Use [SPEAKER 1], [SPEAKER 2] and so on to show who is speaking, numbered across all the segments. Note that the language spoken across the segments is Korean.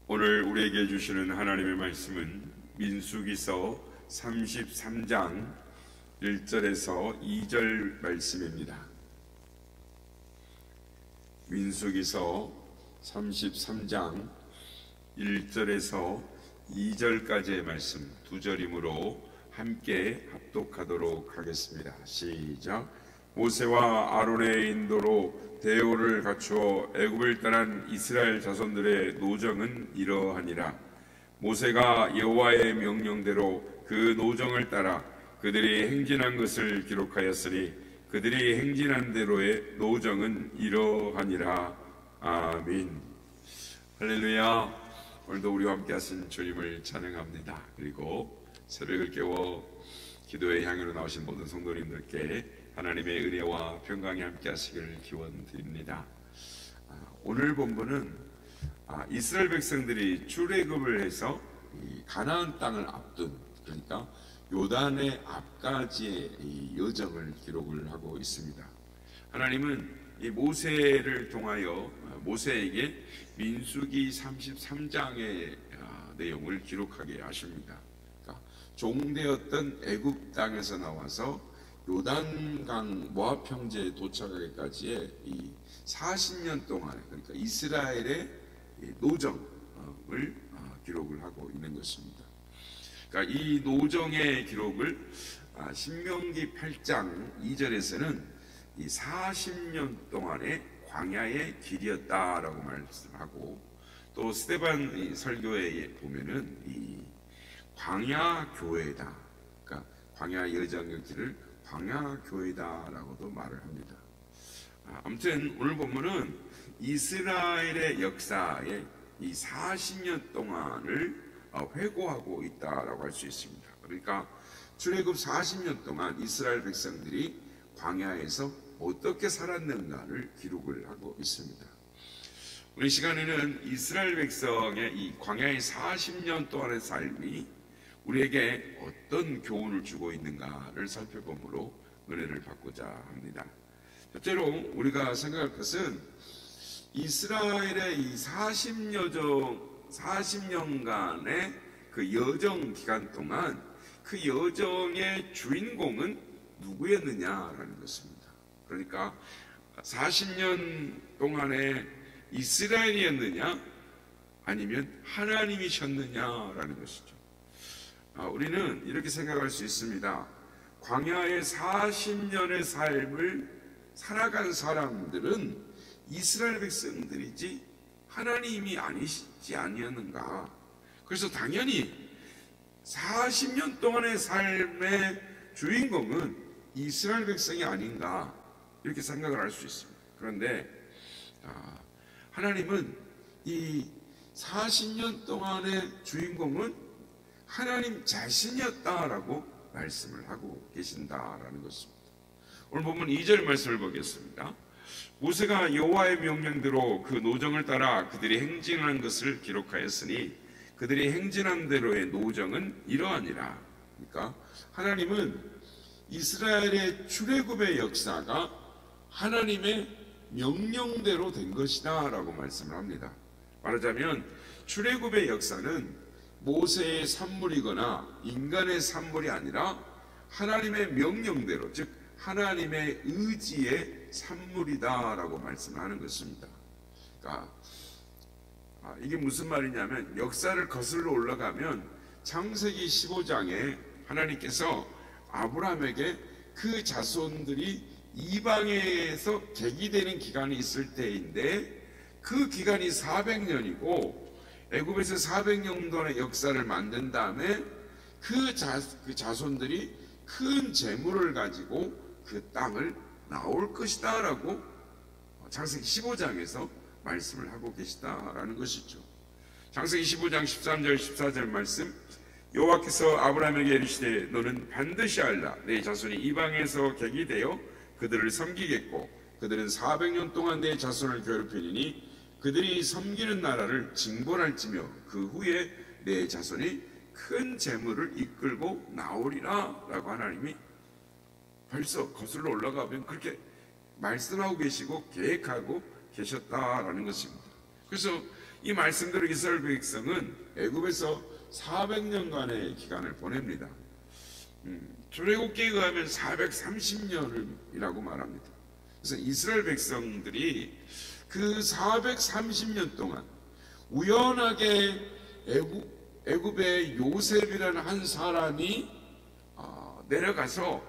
[SPEAKER 1] 오늘 우리에게 주시는 하나님의 말씀은 민수기서 33장 1절에서 2절 말씀입니다. 민수기서 33장 1절에서 2절까지의 말씀 두 절이므로 함께 합독하도록 하겠습니다. 시작. 모세와 아론의 인도로 대오를 갖추어 애굽을 떠난 이스라엘 자손들의 노정은 이러하니라. 모세가 여호와의 명령대로 그 노정을 따라 그들이 행진한 것을 기록하였으니 그들이 행진한 대로의 노정은 이러하니라. 아멘. 할렐루야. 오늘도 우리와 함께 하신 주님을 찬양합니다. 그리고 새벽을 깨워 기도의 향유로 나오신 모든 성도님들께 하나님의 은혜와 평강이 함께 하시기를 기원드립니다. 오늘 본문은 이스라엘 백성들이 출애굽을 해서 가나안 땅을 앞둔, 그러니까 요단의 앞까지의 이 여정을 기록을 하고 있습니다. 하나님은 이 모세를 통하여 모세에게 민수기 33장의 내용을 기록하게 하십니다. 그러니까 종되었던 애굽 땅에서 나와서 요단강 모압 평지에 도착하기까지의 이 40년 동안에, 그러니까 이스라엘의 노정을 기록을 하고 있는 것입니다. 그러니까 이 노정의 기록을 신명기 8장 2절에서는 이 40년 동안의 광야의 길이었다라고 말씀하고, 또 스데반 설교에 보면은 이 광야 교회다, 그러니까 광야 여정의 길을 광야 교회다라고도 말을 합니다. 아무튼 오늘 본문은 이스라엘의 역사에 이 40년 동안을 회고하고 있다라고 할 수 있습니다. 그러니까 출애굽 40년 동안 이스라엘 백성들이 광야에서 어떻게 살았는가를 기록을 하고 있습니다. 우리 시간에는 이스라엘 백성의 이 광야의 40년 동안의 삶이 우리에게 어떤 교훈을 주고 있는가를 살펴보므로 은혜를 받고자 합니다. 첫째로 우리가 생각할 것은 이스라엘의 이 40년간의 그 여정 기간 동안 그 여정의 주인공은 누구였느냐라는 것입니다. 그러니까 40년 동안의 이스라엘이었느냐 아니면 하나님이셨느냐라는 것이죠. 우리는 이렇게 생각할 수 있습니다. 광야의 40년의 삶을 살아간 사람들은 이스라엘 백성들이지 하나님이 아니시지 아니었는가. 그래서 당연히 40년 동안의 삶의 주인공은 이스라엘 백성이 아닌가, 이렇게 생각을 할 수 있습니다. 그런데 하나님은 이 40년 동안의 주인공은 하나님 자신이었다라고 말씀을 하고 계신다라는 것입니다. 오늘 보면 2절 말씀을 보겠습니다. 모세가 여호와의 명령대로 그 노정을 따라 그들이 행진한 것을 기록하였으니 그들이 행진한 대로의 노정은 이러하니라. 그러니까 하나님은 이스라엘의 출애굽의 역사가 하나님의 명령대로 된 것이다 라고 말씀을 합니다. 말하자면 출애굽의 역사는 모세의 산물이거나 인간의 산물이 아니라 하나님의 명령대로, 즉 하나님의 의지의 산물이다라고 말씀하는 것입니다. 그러니까 이게 무슨 말이냐면, 역사를 거슬러 올라가면 창세기 15장에 하나님께서 아브라함에게 그 자손들이 이방에서 객이되는 기간이 있을 때인데, 그 기간이 400년이고 애굽에서 400년 동안의 역사를 만든 다음에 그 자손들이 큰 재물을 가지고 그 땅을 나올 것이다 라고 창세기 15장에서 말씀을 하고 계시다라는 것이죠. 창세기 15장 13절 14절 말씀, 여호와께서 아브라함에게 이르시되 너는 반드시 알라. 내 자손이 이방에서 객이 되어 그들을 섬기겠고 그들은 400년 동안 내 자손을 괴롭히니 그들이 섬기는 나라를 징벌할지며 그 후에 내 자손이 큰 재물을 이끌고 나오리라 라고 하나님이 벌써 거슬러 올라가면 그렇게 말씀하고 계시고 계획하고 계셨다라는 것입니다. 그래서 이 말씀대로 이스라엘 백성은 애굽에서 400년간의 기간을 보냅니다. 출애굽기에 의하면 430년이라고 말합니다. 그래서 이스라엘 백성들이 그 430년 동안 우연하게 애굽의 요셉이라는 한 사람이 내려가서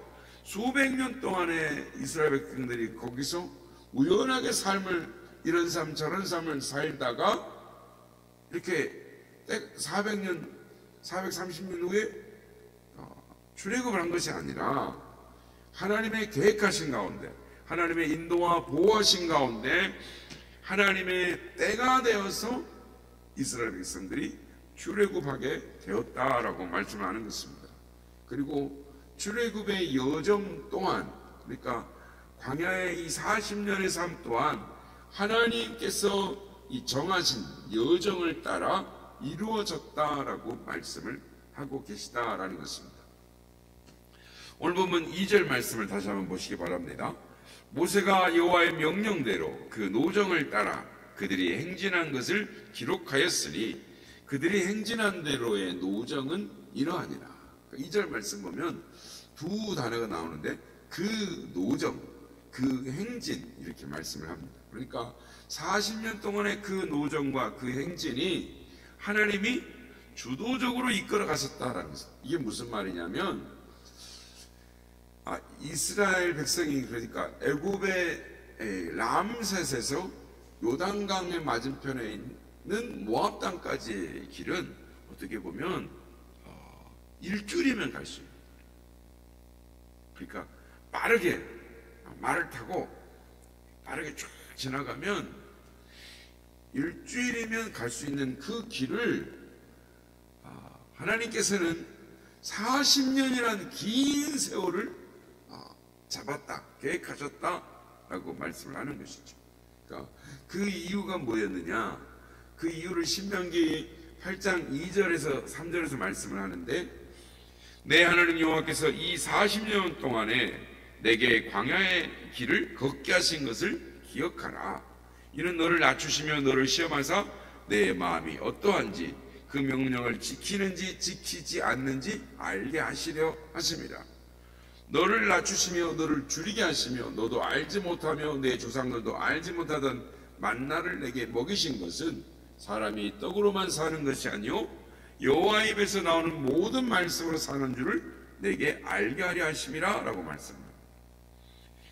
[SPEAKER 1] 수백 년 동안의 이스라엘 백성들이 거기서 우연하게 삶을, 이런 삶 저런 삶을 살다가 이렇게 400년 430년 후에 출애굽을 한 것이 아니라 하나님의 계획하신 가운데, 하나님의 인도와 보호하신 가운데 하나님의 때가 되어서 이스라엘 백성들이 출애굽하게 되었다라고 말씀하는 것입니다. 그리고 출애굽의 여정 동안, 그러니까 광야의 이 40년의 삶 또한 하나님께서 이 정하신 여정을 따라 이루어졌다라고 말씀을 하고 계시다라는 것입니다. 오늘 보면 2절 말씀을 다시 한번 보시기 바랍니다. 모세가 여호와의 명령대로 그 노정을 따라 그들이 행진한 것을 기록하였으니 그들이 행진한 대로의 노정은 이러하니라. 2절 말씀 보면 두 단어가 나오는데 그 노정, 그 행진 이렇게 말씀을 합니다. 그러니까 40년 동안의 그 노정과 그 행진이 하나님이 주도적으로 이끌어 가셨다라는 것입니다. 이게 무슨 말이냐면 이스라엘 백성이, 그러니까 애굽의 람셋에서 요단강의 맞은편에 있는 모압 땅까지의 길은 어떻게 보면 일주일이면 갈 수 있어요. 그러니까 빠르게 말을 타고 빠르게 쭉 지나가면 일주일이면 갈 수 있는 그 길을 하나님께서는 40년이라는 긴 세월을 잡았다, 계획하셨다라고 말씀을 하는 것이죠. 그러니까 그 이유가 뭐였느냐? 그 이유를 신명기 8장 2절에서 3절에서 말씀을 하는데, 내 하나님 여호와께서 이 40년 동안에 내게 광야의 길을 걷게 하신 것을 기억하라. 이는 너를 낮추시며 너를 시험하사 내 마음이 어떠한지 그 명령을 지키는지 지키지 않는지 알게 하시려 하심이라. 너를 낮추시며 너를 줄이게 하시며 너도 알지 못하며 내 조상들도 알지 못하던 만나를 내게 먹이신 것은 사람이 떡으로만 사는 것이 아니요 여호와 입에서 나오는 모든 말씀으로 사는 줄을 내게 알게 하려 하심이라 라고 말씀합니다.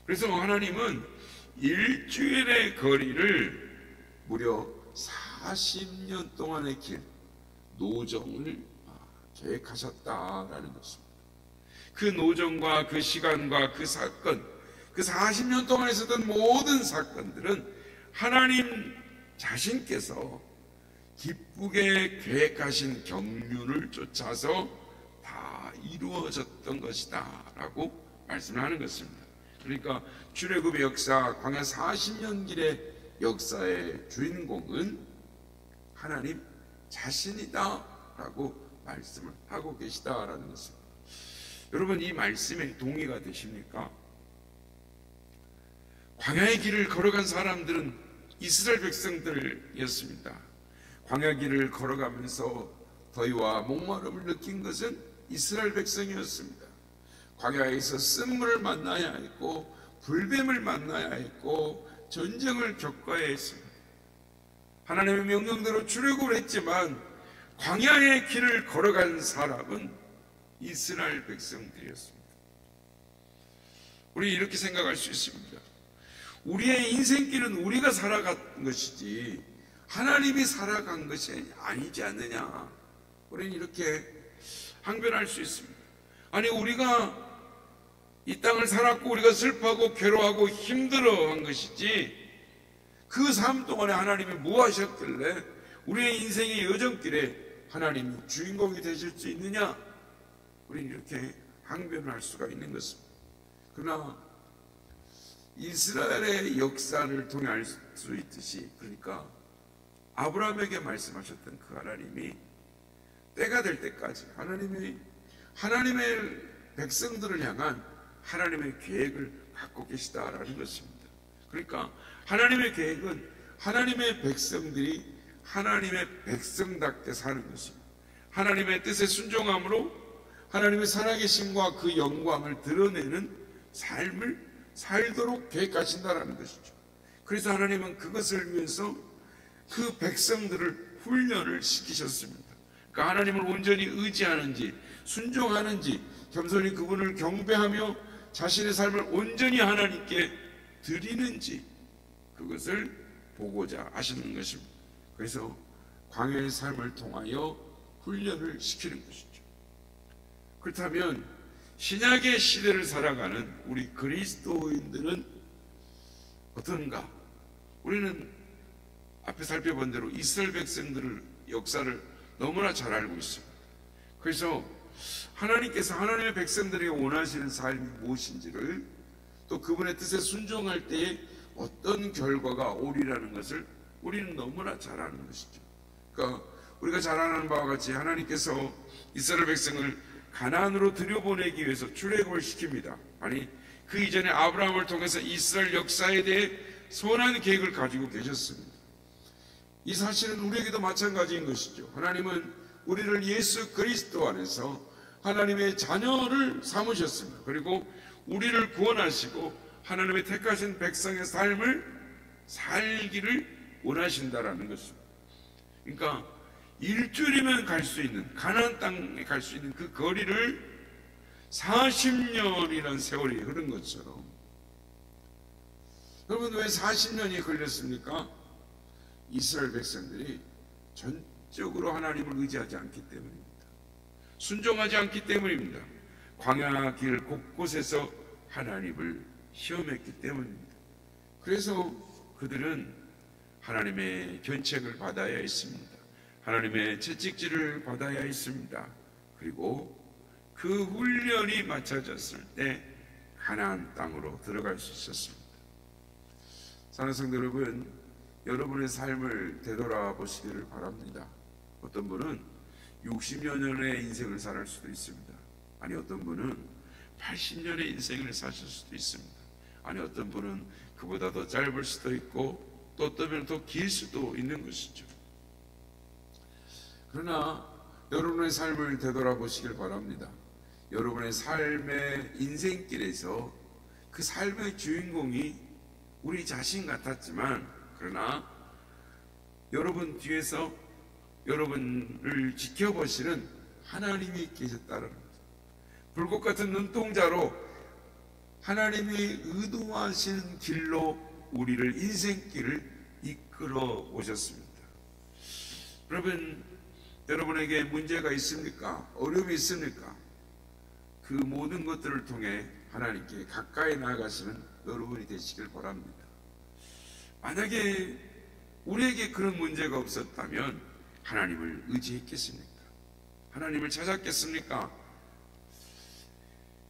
[SPEAKER 1] 그래서 하나님은 일주일의 거리를 무려 40년 동안의 길, 노정을 계획하셨다라는 것입니다. 그 노정과 그 시간과 그 사건, 그 40년 동안 있었던 모든 사건들은 하나님 자신께서 기쁘게 계획하신 경륜을 쫓아서 다 이루어졌던 것이다 라고 말씀을 하는 것입니다. 그러니까 출애굽의 역사, 광야 40년 길의 역사의 주인공은 하나님 자신이다 라고 말씀을 하고 계시다라는 것입니다. 여러분, 이 말씀에 동의가 되십니까? 광야의 길을 걸어간 사람들은 이스라엘 백성들이었습니다. 광야 길을 걸어가면서 더위와 목마름을 느낀 것은 이스라엘 백성이었습니다. 광야에서 쓴물을 만나야 했고 불뱀을 만나야 했고 전쟁을 겪어야 했습니다. 하나님의 명령대로 출애굽을 했지만 광야의 길을 걸어간 사람은 이스라엘 백성들이었습니다. 우리 이렇게 생각할 수 있습니다. 우리의 인생길은 우리가 살아간 것이지 하나님이 살아간 것이 아니지 않느냐, 우리는 이렇게 항변할 수 있습니다. 아니, 우리가 이 땅을 살았고 우리가 슬퍼하고 괴로워하고 힘들어한 것이지 그 삶 동안에 하나님이 뭐 하셨길래 우리의 인생의 여정길에 하나님이 주인공이 되실 수 있느냐, 우리는 이렇게 항변할 수가 있는 것입니다. 그러나 이스라엘의 역사를 통해 알 수 있듯이, 그러니까 아브라함에게 말씀하셨던 그 하나님이 때가 될 때까지 하나님의 백성들을 향한 하나님의 계획을 갖고 계시다라는 것입니다. 그러니까 하나님의 계획은 하나님의 백성들이 하나님의 백성답게 사는 것입니다. 하나님의 뜻에 순종함으로 하나님의 살아계심과 그 영광을 드러내는 삶을 살도록 계획하신다라는 것이죠. 그래서 하나님은 그것을 위해서 그 백성들을 훈련을 시키셨습니다. 그러니까 하나님을 온전히 의지하는지 순종하는지 겸손히 그분을 경배하며 자신의 삶을 온전히 하나님께 드리는지 그것을 보고자 하시는 것입니다. 그래서 광야의 삶을 통하여 훈련을 시키는 것이죠. 그렇다면 신약의 시대를 살아가는 우리 그리스도인들은 어떤가? 우리는 앞에 살펴본 대로 이스라엘 백성들의 역사를 너무나 잘 알고 있습니다. 그래서 하나님께서 하나님의 백성들에게 원하시는 삶이 무엇인지를 또 그분의 뜻에 순종할 때에 어떤 결과가 오리라는 것을 우리는 너무나 잘 아는 것이죠. 그러니까 우리가 잘 아는 바와 같이 하나님께서 이스라엘 백성을 가나안으로 들여보내기 위해서 출애굽을 시킵니다. 아니 그 이전에 아브라함을 통해서 이스라엘 역사에 대해 선한 계획을 가지고 계셨습니다. 이 사실은 우리에게도 마찬가지인 것이죠. 하나님은 우리를 예수 그리스도 안에서 하나님의 자녀를 삼으셨습니다. 그리고 우리를 구원하시고 하나님의 택하신 백성의 삶을 살기를 원하신다라는 것입니다. 그러니까 일주일이면 갈 수 있는 가나안 땅에 갈 수 있는 그 거리를 40년이라는 세월이 흐른 것처럼, 여러분 왜 40년이 걸렸습니까? 이스라엘 백성들이 전적으로 하나님을 의지하지 않기 때문입니다. 순종하지 않기 때문입니다. 광야 길 곳곳에서 하나님을 시험했기 때문입니다. 그래서 그들은 하나님의 견책을 받아야 했습니다. 하나님의 채찍질을 받아야 했습니다. 그리고 그 훈련이 마쳐졌을 때 가나안 땅으로 들어갈 수 있었습니다. 사랑하는 성도 여러분, 여러분의 삶을 되돌아보시기를 바랍니다. 어떤 분은 60여 년의 인생을 살 수도 있습니다. 아니 어떤 분은 80년의 인생을 사실 수도 있습니다. 아니 어떤 분은 그보다 더 짧을 수도 있고 또 어떤 분은 더 길 수도 있는 것이죠. 그러나 여러분의 삶을 되돌아보시길 바랍니다. 여러분의 삶의 인생길에서 그 삶의 주인공이 우리 자신 같았지만, 그러나 여러분 뒤에서 여러분을 지켜보시는 하나님이 계셨다는 거죠. 불꽃 같은 눈동자로 하나님이 의도하시는 길로 우리를 인생길을 이끌어 오셨습니다. 여러분에게 문제가 있습니까? 어려움이 있습니까? 그 모든 것들을 통해 하나님께 가까이 나아가시는 여러분이 되시길 바랍니다. 만약에 우리에게 그런 문제가 없었다면 하나님을 의지했겠습니까? 하나님을 찾았겠습니까?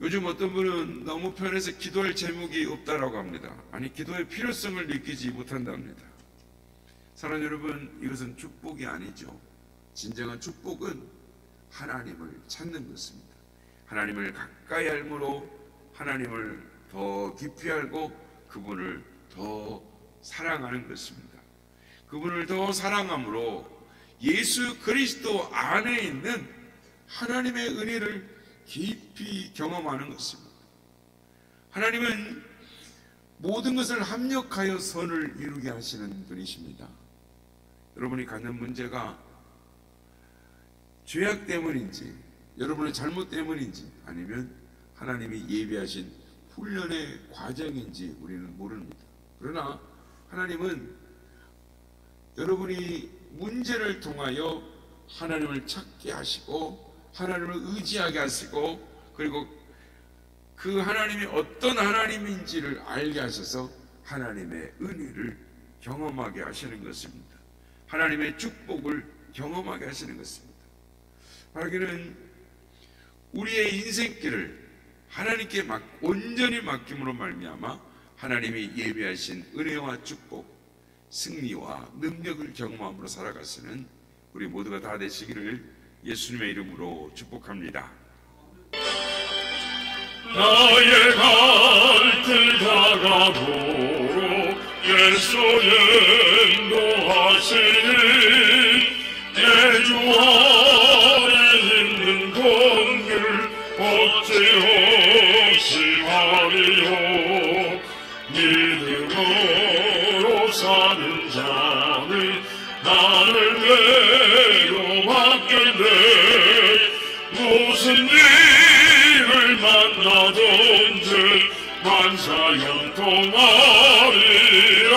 [SPEAKER 1] 요즘 어떤 분은 너무 편해서 기도할 제목이 없다라고 합니다. 아니 기도의 필요성을 느끼지 못한답니다. 사랑하는 여러분, 이것은 축복이 아니죠. 진정한 축복은 하나님을 찾는 것입니다. 하나님을 가까이 알므로 하나님을 더 깊이 알고 그분을 더 사랑하는 것입니다. 그분을 더 사랑함으로 예수 그리스도 안에 있는 하나님의 은혜를 깊이 경험하는 것입니다. 하나님은 모든 것을 합력하여 선을 이루게 하시는 분이십니다. 여러분이 갖는 문제가 죄악 때문인지 여러분의 잘못 때문인지 아니면 하나님이 예비하신 훈련의 과정인지 우리는 모릅니다. 그러나 하나님은 여러분이 문제를 통하여 하나님을 찾게 하시고 하나님을 의지하게 하시고 그리고 그 하나님이 어떤 하나님인지를 알게 하셔서 하나님의 은혜를 경험하게 하시는 것입니다. 하나님의 축복을 경험하게 하시는 것입니다. 바라기는 우리의 인생길을 하나님께 온전히 맡김으로 말미암아 하나님이 예비하신 은혜와 축복, 승리와 능력을 경험함으로 살아가시는 우리 모두가 다 되시기를 예수님의 이름으로 축복합니다.
[SPEAKER 2] 나의 갈길 다가고 예수 인도하시니 대로 바뀌네. 무슨 일을 만나든지 만사형통하리라.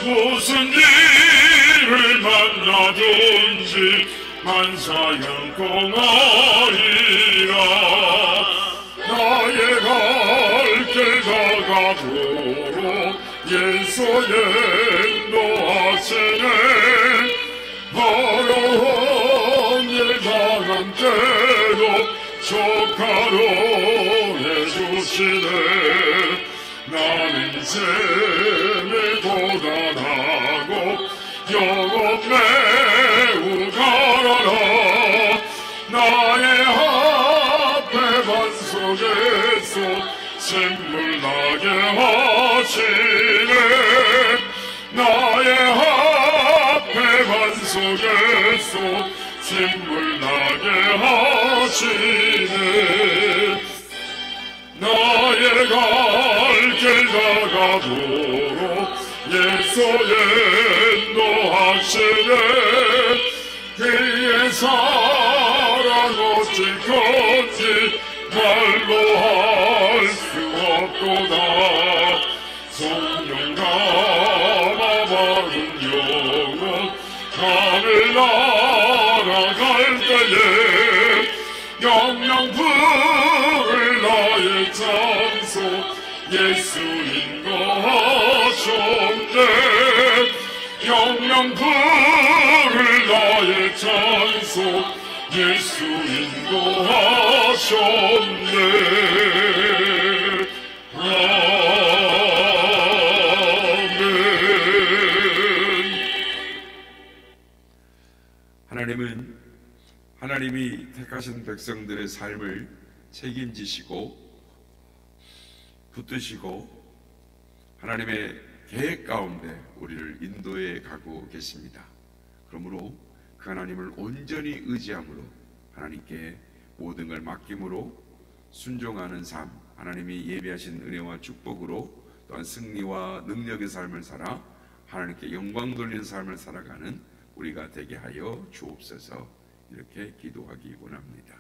[SPEAKER 2] 무슨 일을 만나든지 만사형통하리라. 나의 갈 길 다가도록 예수의 인도하시네. 어려운 일 당한 때도 족하로 해주시네. 나는 인생을 고단하고 영업 매우 가라라. 나의 앞에 반석에서 샘물 나게 하시네. 나의 앞에 반석에서 샘물 나게 하시네. 나의 갈 길 다가도록 예수의 인도하시네. 그의 사랑 어찌 큰지 말로 할 수 없도다. 성령 감아 받은 영혼 하늘 날아갈 때에 영영 부를 나의 장소 예수 인도하셨네. 영영 부를 나의 장소 예수 인도하셨네. 아멘.
[SPEAKER 1] 하나님은 하나님이 택하신 백성들의 삶을 책임지시고 붙드시고 하나님의 계획 가운데 우리를 인도해 가고 계십니다. 그러므로 그 하나님을 온전히 의지함으로 하나님께 모든 걸 맡김으로 순종하는 삶, 하나님이 예비하신 은혜와 축복으로 또한 승리와 능력의 삶을 살아 하나님께 영광 돌리는 삶을 살아가는 우리가 되게 하여 주옵소서. 이렇게 기도하기 원합니다.